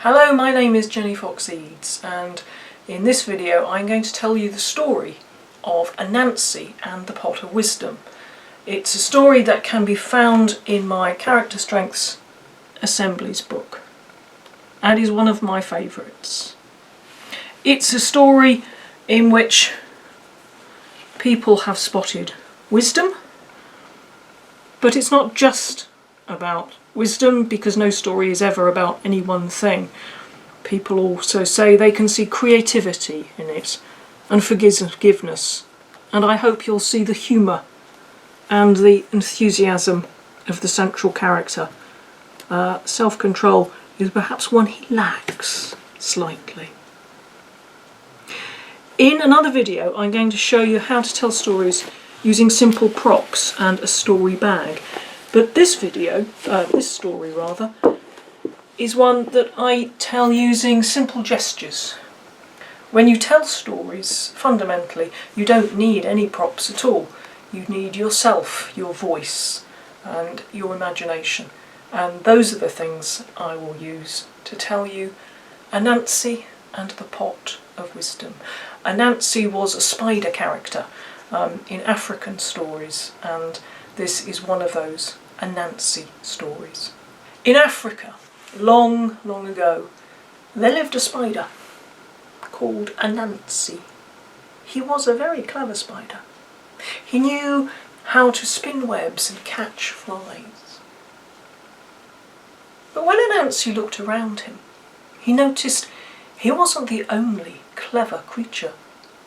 Hello, my name is Jenny Fox Eads, and in this video I'm going to tell you the story of Anansi and the Pot of Wisdom. It's a story that can be found in my Character Strengths Assemblies book and is one of my favourites. It's a story in which people have spotted wisdom, but it's not just about wisdom, because no story is ever about any one thing. People also say they can see creativity in it and forgiveness, and I hope you'll see the humour and the enthusiasm of the central character. Self-control is perhaps one he lacks slightly. In another video I'm going to show you how to tell stories using simple props and a story bag. But this story rather, is one that I tell using simple gestures. When you tell stories, fundamentally, you don't need any props at all. You need yourself, your voice, and your imagination. And those are the things I will use to tell you Anansi and the Pot of Wisdom. Anansi was a spider character in African stories, and this is one of those Anansi stories. In Africa, long, long ago, there lived a spider called Anansi. He was a very clever spider. He knew how to spin webs and catch flies. But when Anansi looked around him, he noticed he wasn't the only clever creature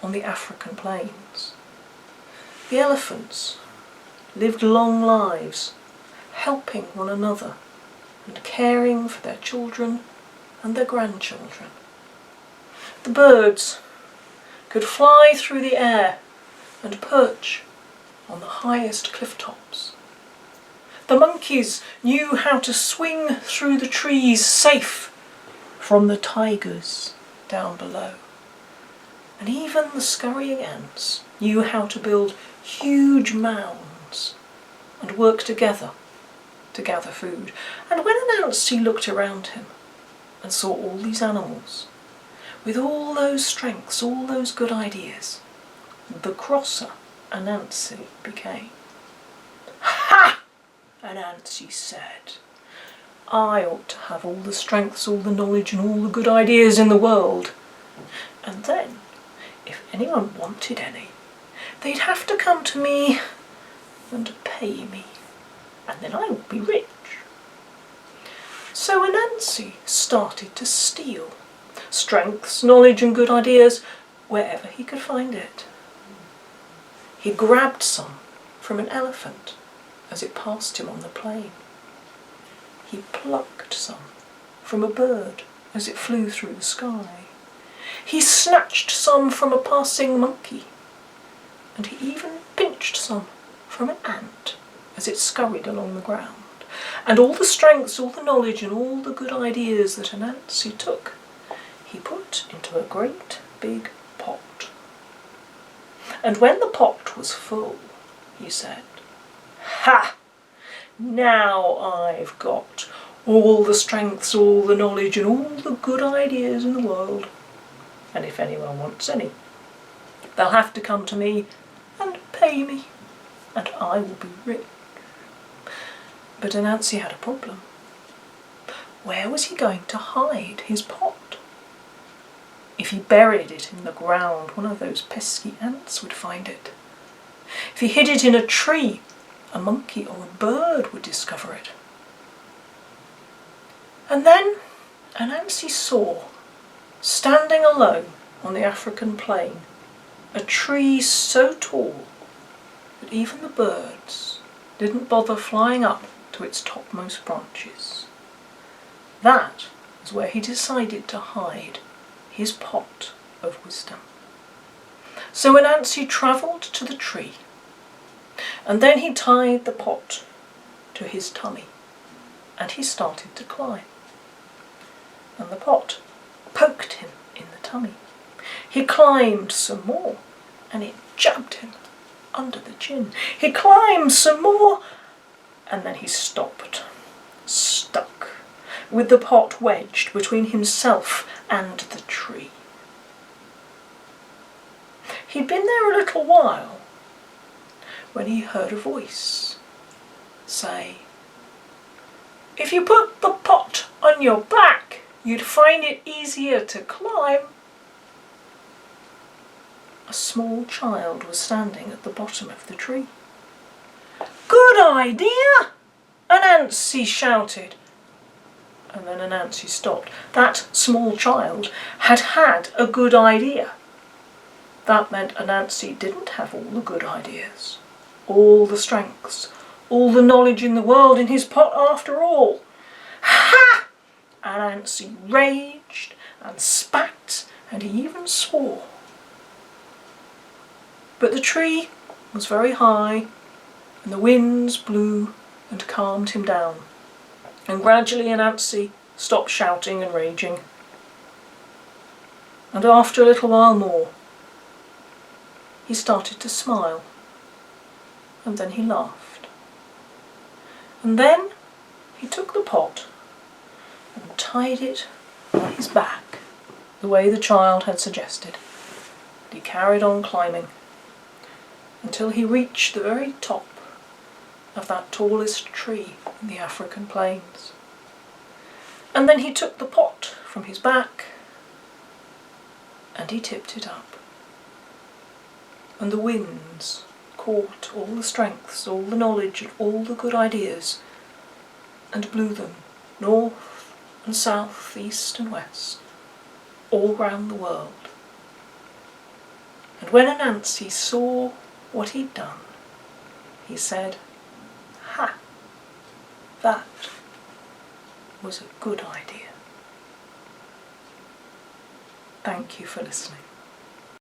on the African plains. The elephants lived long lives, helping one another and caring for their children and their grandchildren. The birds could fly through the air and perch on the highest cliff tops. The monkeys knew how to swing through the trees safe from the tigers down below. And even the scurrying ants knew how to build huge mounds and work together to gather food. And when Anansi looked around him and saw all these animals, with all those strengths, all those good ideas, the crosser Anansi became. Ha! Anansi said, I ought to have all the strengths, all the knowledge and all the good ideas in the world. And then, if anyone wanted any, they'd have to come to me and pay me, and then I would be rich. So Anansi started to steal strengths, knowledge and good ideas wherever he could find it. He grabbed some from an elephant as it passed him on the plain. He plucked some from a bird as it flew through the sky. He snatched some from a passing monkey, and he even pinched some from an ant as it scurried along the ground. And all the strengths, all the knowledge and all the good ideas that Anansi took, he put into a great big pot. And when the pot was full, he said, Ha! Now I've got all the strengths, all the knowledge and all the good ideas in the world. And if anyone wants any, they'll have to come to me and pay me, and I will be rich. But Anansi had a problem. Where was he going to hide his pot? If he buried it in the ground, one of those pesky ants would find it. If he hid it in a tree, a monkey or a bird would discover it. And then Anansi saw, standing alone on the African plain, a tree so tall that even the birds didn't bother flying up to its topmost branches. That was where he decided to hide his pot of wisdom. So Anansi travelled to the tree, and then he tied the pot to his tummy, and he started to climb. And the pot poked him in the tummy. He climbed some more, and it jabbed him under the chin. He climbed some more, and then he stopped, stuck, with the pot wedged between himself and the tree. He'd been there a little while when he heard a voice say, "If you put the pot on your back, you'd find it easier to climb." A small child was standing at the bottom of the tree. "Good idea!" Anansi shouted. And then Anansi stopped. That small child had had a good idea. That meant Anansi didn't have all the good ideas, all the strengths, all the knowledge in the world in his pot after all. Ha! Anansi raged and spat, and he even swore. But the tree was very high, and the winds blew and calmed him down, and gradually Anansi stopped shouting and raging. And after a little while more, he started to smile, and then he laughed. And then he took the pot and tied it on his back, the way the child had suggested. And he carried on climbing until he reached the very top of that tallest tree in the African plains. And then he took the pot from his back and he tipped it up. And the winds caught all the strengths, all the knowledge and all the good ideas and blew them north and south, east and west, all round the world. And when Anansi saw what he'd done, he said, "Ha! That was a good idea." Thank you for listening.